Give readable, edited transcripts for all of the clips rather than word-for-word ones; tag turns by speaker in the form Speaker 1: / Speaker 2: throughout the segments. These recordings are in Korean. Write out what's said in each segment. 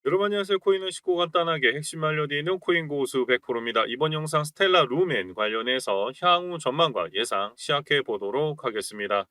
Speaker 1: 여러분 안녕하세요. 코인은 쉽고 간단하게 핵심 알려드리는 코인 고수 100%입니다. 이번 영상 스텔라 루멘 관련해서 향후 전망과 예상 시작해 보도록 하겠습니다.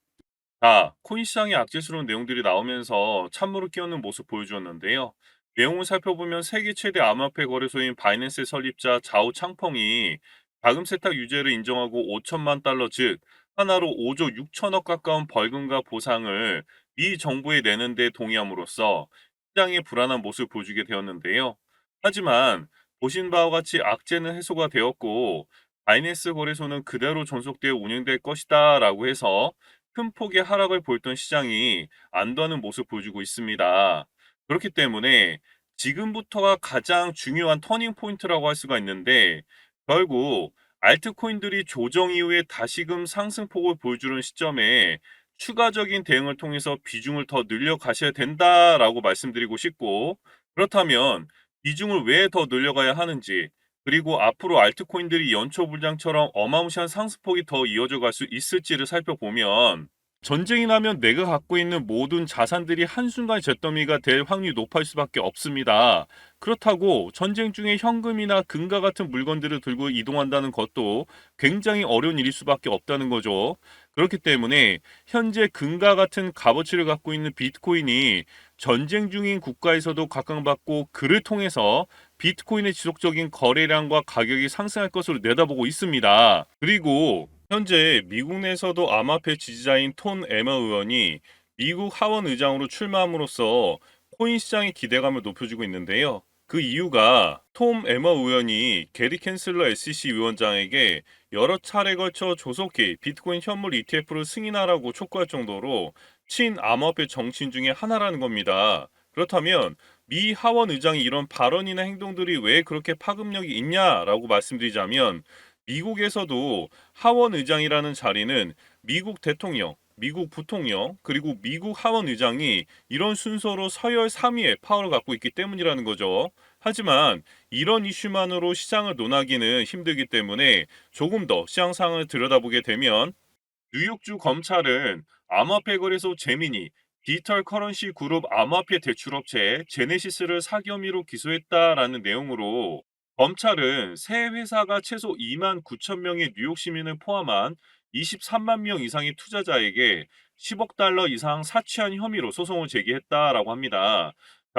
Speaker 1: 코인 시장의 악재스러운 내용들이 나오면서 찬물을 끼얹는 모습 보여주었는데요. 내용을 살펴보면 세계 최대 암호화폐 거래소인 바이낸스 설립자 자오 창펑이 자금 세탁 유죄를 인정하고 5천만 달러 즉 하나로 5조 6천억 가까운 벌금과 보상을 미 정부에 내는 데 동의함으로써 시장의 불안한 모습을 보여주게 되었는데요. 하지만 보신 바와 같이 악재는 해소가 되었고 바이낸스 거래소는 그대로 존속되어 운영될 것이다 라고 해서 큰 폭의 하락을 보였던 시장이 안도하는 모습을 보여주고 있습니다. 그렇기 때문에 지금부터가 가장 중요한 터닝 포인트라고 할 수가 있는데 결국 알트코인들이 조정 이후에 다시금 상승폭을 보여주는 시점에 추가적인 대응을 통해서 비중을 더 늘려 가셔야 된다라고 말씀드리고 싶고 그렇다면 비중을 왜 더 늘려가야 하는지 그리고 앞으로 알트코인들이 연초불장처럼 어마무시한 상승폭이 더 이어져 갈 수 있을지를 살펴보면 전쟁이 나면 내가 갖고 있는 모든 자산들이 한순간 잿더미가 될 확률이 높을 수밖에 없습니다. 그렇다고 전쟁 중에 현금이나 금과 같은 물건들을 들고 이동한다는 것도 굉장히 어려운 일일 수밖에 없다는 거죠. 그렇기 때문에 현재 금과 같은 값어치를 갖고 있는 비트코인이 전쟁 중인 국가에서도 각광받고 그를 통해서 비트코인의 지속적인 거래량과 가격이 상승할 것으로 내다보고 있습니다. 그리고 현재 미국 내에서도 암호화폐 지지자인 톤 에머 의원이 미국 하원 의장으로 출마함으로써 코인 시장의 기대감을 높여주고 있는데요. 그 이유가 톰 에머 의원이 게리 캔슬러 SEC 위원장에게 여러 차례 걸쳐 조속히 비트코인 현물 ETF를 승인하라고 촉구할 정도로 친암호화폐 정치인 중에 하나라는 겁니다. 그렇다면 미 하원 의장이 이런 발언이나 행동들이 왜 그렇게 파급력이 있냐라고 말씀드리자면 미국에서도 하원 의장이라는 자리는 미국 대통령, 미국 부통령, 그리고 미국 하원 의장이 이런 순서로 서열 3위의 파워를 갖고 있기 때문이라는 거죠. 하지만 이런 이슈만으로 시장을 논하기는 힘들기 때문에 조금 더 시장 상황을 들여다보게 되면 뉴욕주 검찰은 암호화폐 거래소 제미니, 디지털 커런시 그룹 암호화폐 대출업체 제네시스를 사기 혐의로 기소했다라는 내용으로 검찰은 세 회사가 최소 2만 9천 명의 뉴욕 시민을 포함한 23만 명 이상의 투자자에게 10억 달러 이상 사취한 혐의로 소송을 제기했다라고 합니다.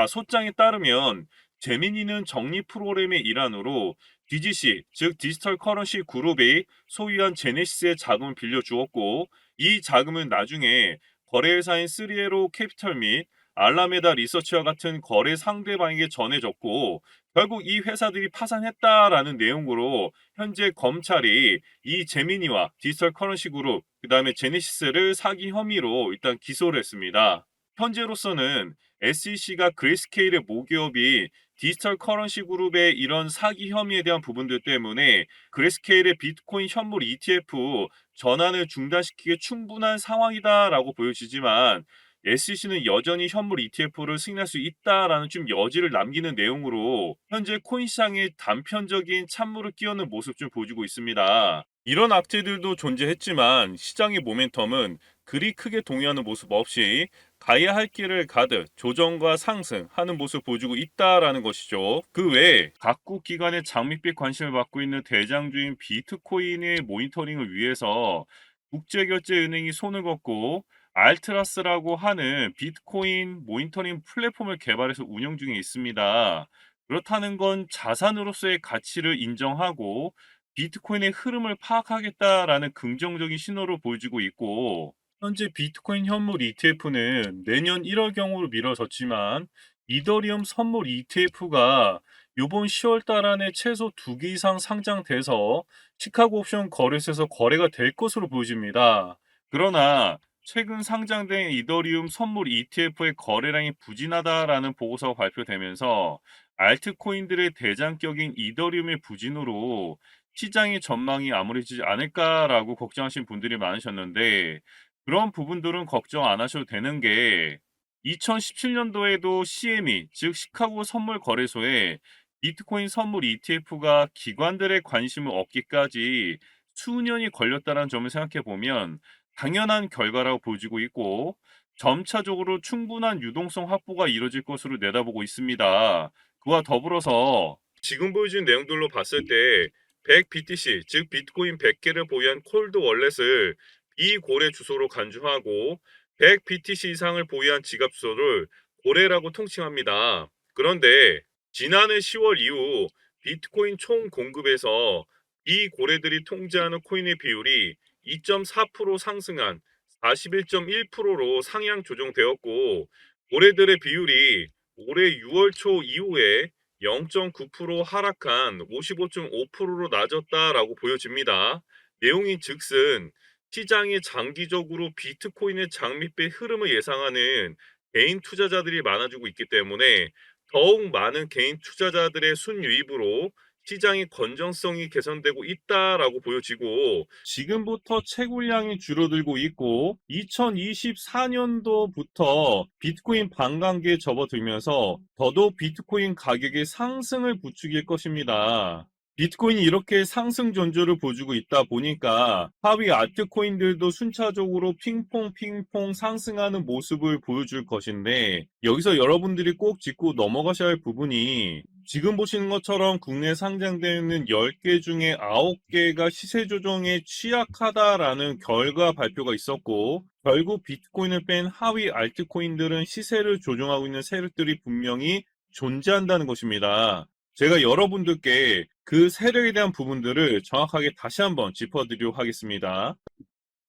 Speaker 1: 소장에 따르면 제미니는 적립 프로그램의 일환으로 DGC, 즉 디지털 커런시 그룹이 소유한 제네시스의 자금을 빌려주었고 이 자금은 나중에 거래회사인 쓰리에로 캐피털 및 알라메다 리서치와 같은 거래 상대방에게 전해졌고 결국 이 회사들이 파산했다라는 내용으로 현재 검찰이 이 제미니와 디지털 커런시 그룹 그다음에 제네시스를 사기 혐의로 일단 기소를 했습니다. 현재로서는 SEC가 그레이스케일의 모기업이 디지털 커런시 그룹의 이런 사기 혐의에 대한 부분들 때문에 그레이스케일의 비트코인 현물 ETF 전환을 중단시키기에 충분한 상황이다라고 보여지지만 SEC는 여전히 현물 ETF를 승인할 수 있다라는 좀 여지를 남기는 내용으로 현재 코인 시장에 단편적인 찬물을 끼얹는 모습 좀 보여주고 있습니다. 이런 악재들도 존재했지만 시장의 모멘텀은 그리 크게 동요하는 모습 없이 가야 할 길을 가듯 조정과 상승하는 모습 보여주고 있다라는 것이죠. 그 외에 각국 기관의 장밋빛 관심을 받고 있는 대장주인 비트코인의 모니터링을 위해서 국제결제은행이 손을 걷고 알트라스라고 하는 비트코인 모니터링 플랫폼을 개발해서 운영 중에 있습니다. 그렇다는 건 자산으로서의 가치를 인정하고 비트코인의 흐름을 파악하겠다라는 긍정적인 신호를 보여주고 있고 현재 비트코인 현물 ETF는 내년 1월경으로 미뤄졌지만 이더리움 선물 ETF가 이번 10월 달 안에 최소 2개 이상 상장돼서 시카고 옵션 거래소에서 거래가 될 것으로 보여집니다. 그러나 최근 상장된 이더리움 선물 ETF의 거래량이 부진하다라는 보고서가 발표되면서 알트코인들의 대장격인 이더리움의 부진으로 시장의 전망이 암울해지지 않을까라고 걱정하신 분들이 많으셨는데 그런 부분들은 걱정 안 하셔도 되는 게 2017년도에도 CME, 즉 시카고 선물 거래소에 비트코인 선물 ETF가 기관들의 관심을 얻기까지 수년이 걸렸다는 점을 생각해 보면 당연한 결과라고 보여지고 있고 점차적으로 충분한 유동성 확보가 이뤄질 것으로 내다보고 있습니다. 그와 더불어서 지금 보여준 내용들로 봤을 때 100BTC, 즉 비트코인 100개를 보유한 콜드 월렛을 비고래 주소로 간주하고 100BTC 이상을 보유한 지갑 주소를 고래라고 통칭합니다. 그런데 지난해 10월 이후 비트코인 총 공급에서 비고래들이 통제하는 코인의 비율이 2.4% 상승한 41.1%로 상향 조정되었고, 고래들의 비율이 올해 6월 초 이후에 0.9% 하락한 55.5%로 낮았다라고 보여집니다. 내용인 즉슨 시장이 장기적으로 비트코인의 장밋빛 흐름을 예상하는 개인 투자자들이 많아지고 있기 때문에 더욱 많은 개인 투자자들의 순유입으로 시장의 건전성이 개선되고 있다라고 보여지고, 지금부터 채굴량이 줄어들고 있고 2024년도부터 비트코인 반감기에 접어들면서 더더욱 비트코인 가격의 상승을 부추길 것입니다. 비트코인이 이렇게 상승 전조를 보여주고 있다 보니까 하위 알트코인들도 순차적으로 핑퐁 상승하는 모습을 보여줄 것인데, 여기서 여러분들이 꼭 짚고 넘어가셔야 할 부분이, 지금 보시는 것처럼 국내 상장되어 있는 10개 중에 9개가 시세 조정에 취약하다라는 결과 발표가 있었고, 결국 비트코인을 뺀 하위 알트코인들은 시세를 조정하고 있는 세력들이 분명히 존재한다는 것입니다. 제가 여러분들께 그 세력에 대한 부분들을 정확하게 다시 한번 짚어드리도록 하겠습니다.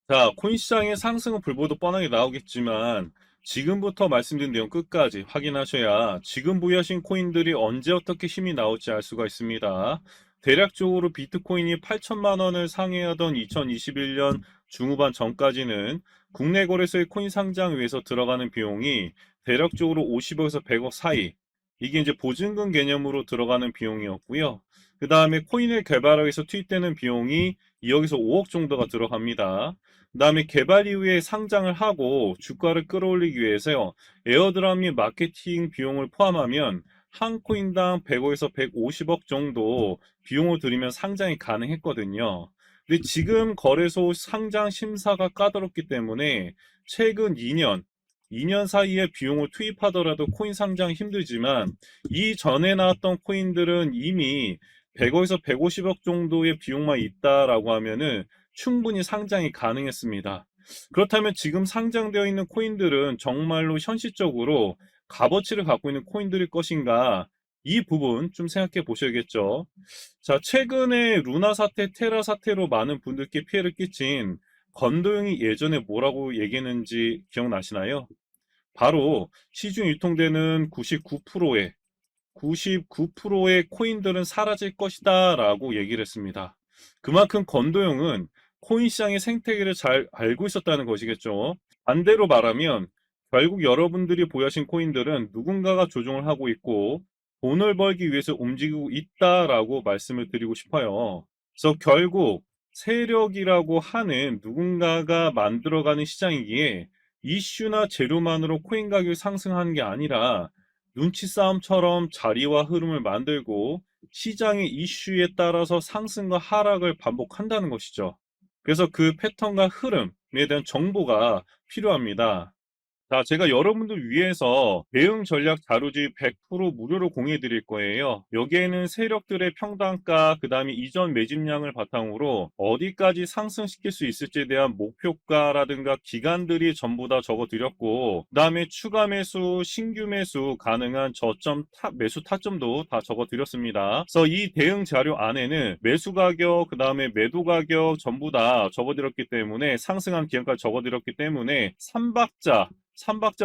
Speaker 1: 자, 코인 시장의 상승은 불보듯 뻔하게 나오겠지만 지금부터 말씀드린 내용 끝까지 확인하셔야 지금 보유하신 코인들이 언제 어떻게 힘이 나올지 알 수가 있습니다. 대략적으로 비트코인이 8천만 원을 상회하던 2021년 중후반 전까지는 국내 거래소의 코인 상장 위해서 들어가는 비용이 대략적으로 50억에서 100억 사이, 이게 이제 보증금 개념으로 들어가는 비용이었고요. 그 다음에 코인을 개발하기 위해서 투입되는 비용이 2억에서 5억 정도가 들어갑니다. 그 다음에 개발 이후에 상장을 하고 주가를 끌어올리기 위해서 에어드랍 및 마케팅 비용을 포함하면 한 코인당 100억에서 150억 정도 비용을 들이면 상장이 가능했거든요. 근데 지금 거래소 상장 심사가 까다롭기 때문에 최근 2년 사이에 비용을 투입하더라도 코인 상장 힘들지만, 이전에 나왔던 코인들은 이미 100억에서 150억 정도의 비용만 있다라고 하면은 충분히 상장이 가능했습니다. 그렇다면 지금 상장되어 있는 코인들은 정말로 현실적으로 값어치를 갖고 있는 코인들일 것인가? 이 부분 좀 생각해 보셔야겠죠. 자, 최근에 루나 사태, 테라 사태로 많은 분들께 피해를 끼친 건도영이 예전에 뭐라고 얘기했는지 기억나시나요? 바로 시중 유통되는 99%의 코인들은 사라질 것이다 라고 얘기를 했습니다. 그만큼 건도영은 코인 시장의 생태계를 잘 알고 있었다는 것이겠죠. 반대로 말하면 결국 여러분들이 보유하신 코인들은 누군가가 조종을 하고 있고 돈을 벌기 위해서 움직이고 있다라고 말씀을 드리고 싶어요. 그래서 결국 세력이라고 하는 누군가가 만들어가는 시장이기에 이슈나 재료만으로 코인 가격이 상승하는 게 아니라 눈치 싸움처럼 자리와 흐름을 만들고 시장의 이슈에 따라서 상승과 하락을 반복한다는 것이죠. 그래서 그 패턴과 흐름에 대한 정보가 필요합니다. 자, 제가 여러분들 위해서 대응 전략 자료집 100% 무료로 공유해 드릴 거예요. 여기에는 세력들의 평단가, 그 다음에 이전 매집량을 바탕으로 어디까지 상승시킬 수 있을지에 대한 목표가라든가 기간들이 전부 다 적어 드렸고, 그 다음에 추가 매수, 신규 매수 가능한 저점 매수 타점도 다 적어 드렸습니다. 그래서 이 대응 자료 안에는 매수 가격, 그 다음에 매도 가격 전부 다 적어 드렸기 때문에, 상승한 기간까지 적어 드렸기 때문에 삼박자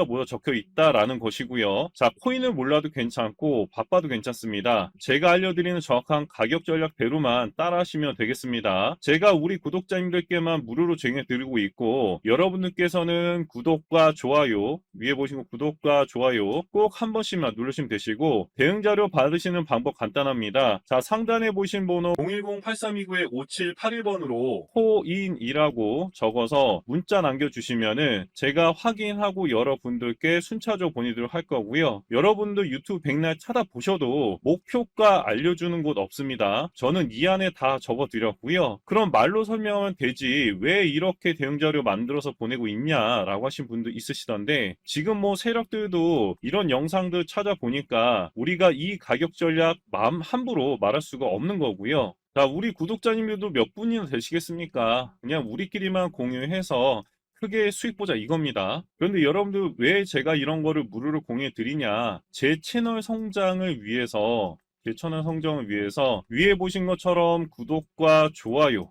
Speaker 1: 모여 적혀 있다라는 것이고요. 자, 코인을 몰라도 괜찮고 바빠도 괜찮습니다. 제가 알려드리는 정확한 가격 전략대로만 따라하시면 되겠습니다. 제가 우리 구독자님들께만 무료로 제공해드리고 있고, 여러분들께서는 구독과 좋아요, 위에 보시는 구독과 좋아요 꼭 한 번씩만 누르시면 되시고, 대응자료 받으시는 방법 간단합니다. 자, 상단에 보신 번호 010-8329-5781번으로 코인이라고 적어서 문자 남겨주시면은 제가 확인하고 하고 여러분들께 순차적으로 보내드리도록 할 거고요. 여러분들 유튜브 백날 찾아보셔도 목표가 알려주는 곳 없습니다. 저는 이 안에 다 적어드렸고요. 그럼 말로 설명하면 되지 왜 이렇게 대응 자료 만들어서 보내고 있냐라고 하신 분도 있으시던데, 지금 뭐 세력들도 이런 영상들 찾아보니까 우리가 이 가격 전략 마음 함부로 말할 수가 없는 거고요. 자, 우리 구독자님들도 몇 분이나 되시겠습니까? 그냥 우리끼리만 공유해서 크게 수익 보자 이겁니다. 그런데 여러분들 왜 제가 이런 거를 무료로 공유해 드리냐? 제 채널 성장을 위해서, 제 채널 성장을 위해서 위에 보신 것처럼 구독과 좋아요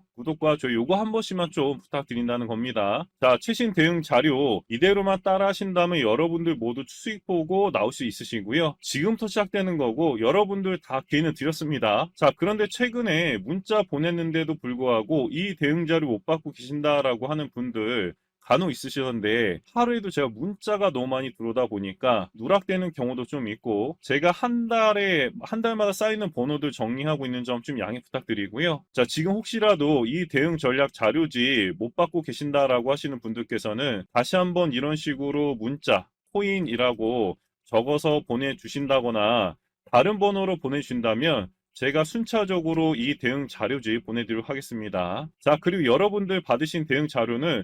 Speaker 1: 요거 한 번씩만 좀 부탁드린다는 겁니다. 자, 최신 대응 자료 이대로만 따라 하신다면 여러분들 모두 수익 보고 나올 수 있으시고요. 지금부터 시작되는 거고 여러분들 다 기회는 드렸습니다. 자, 그런데 최근에 문자 보냈는데도 불구하고 이 대응 자료 못 받고 계신다라고 하는 분들 간혹 있으시던데, 하루에도 제가 문자가 너무 많이 들어오다 보니까 누락되는 경우도 좀 있고, 제가 한 달마다 쌓이는 번호들 정리하고 있는 점 좀 양해 부탁드리고요. 자, 지금 혹시라도 이 대응 전략 자료지 못 받고 계신다라고 하시는 분들께서는 다시 한번 이런 식으로 문자 코인이라고 적어서 보내주신다거나 다른 번호로 보내주신다면 제가 순차적으로 이 대응 자료지 보내드리도록 하겠습니다. 자, 그리고 여러분들 받으신 대응 자료는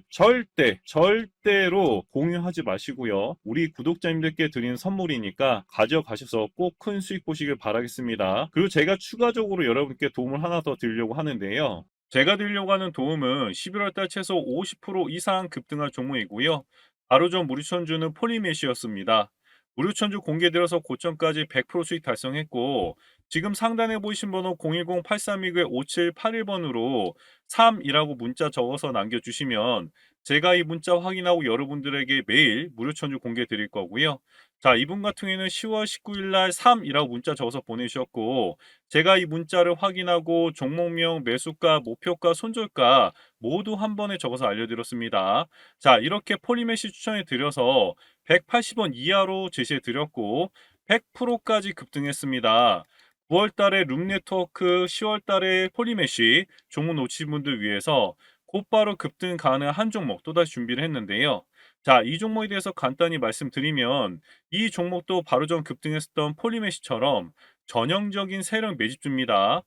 Speaker 1: 절대로 공유하지 마시고요. 우리 구독자님들께 드리는 선물이니까 가져가셔서 꼭 큰 수익 보시길 바라겠습니다. 그리고 제가 추가적으로 여러분께 도움을 하나 더 드리려고 하는데요. 제가 드리려고 하는 도움은 11월달 최소 50% 이상 급등할 종목이고요. 바로 전 무료천주는 폴리메시였습니다. 무료천주 공개되어서 고점까지 100% 수익 달성했고, 지금 상단에 보이신 번호 010-8329-5781번으로 3이라고 문자 적어서 남겨주시면 제가 이 문자 확인하고 여러분들에게 매일 무료 천주 공개 드릴 거고요. 자, 이분 같은 경우에는 10월 19일 날 3이라고 문자 적어서 보내주셨고, 제가 이 문자를 확인하고 종목명, 매수가, 목표가, 손절가 모두 한 번에 적어서 알려드렸습니다. 자, 이렇게 폴리메시 추천해 드려서 180원 이하로 제시해 드렸고 100%까지 급등했습니다. 9월 달에 룸네트워크, 10월 달에 폴리메시 종목 놓치신 분들 위해서 곧바로 급등 가능한 한 종목 또다시 준비를 했는데요. 자, 이 종목에 대해서 간단히 말씀드리면 이 종목도 바로 전 급등했었던 폴리메시처럼 전형적인 세력 매집주입니다.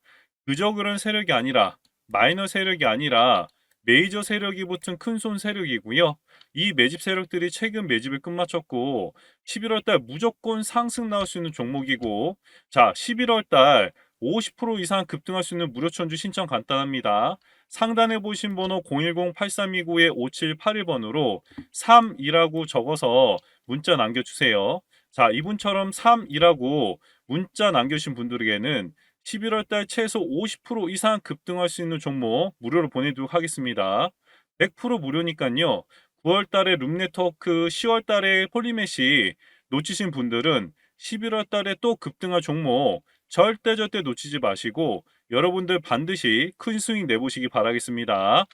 Speaker 1: 그저 그런 세력이 아니라, 마이너 세력이 아니라 메이저 세력이 붙은 큰손 세력이고요. 이 매집 세력들이 최근 매집을 끝마쳤고 11월 달 무조건 상승 나올 수 있는 종목이고, 자, 11월 달 50% 이상 급등할 수 있는 무료천주 신청 간단합니다. 상단에 보신 번호 010-8329-5781번으로 3이라고 적어서 문자 남겨주세요. 자, 이분처럼 3이라고 문자 남겨주신 분들에게는 11월 달 최소 50% 이상 급등할 수 있는 종목 무료로 보내도록 하겠습니다. 100% 무료니까요. 9월 달에 룸네트워크, 10월 달에 폴리메시 놓치신 분들은 11월 달에 또 급등할 종목 절대 놓치지 마시고 여러분들 반드시 큰 수익 내보시기 바라겠습니다.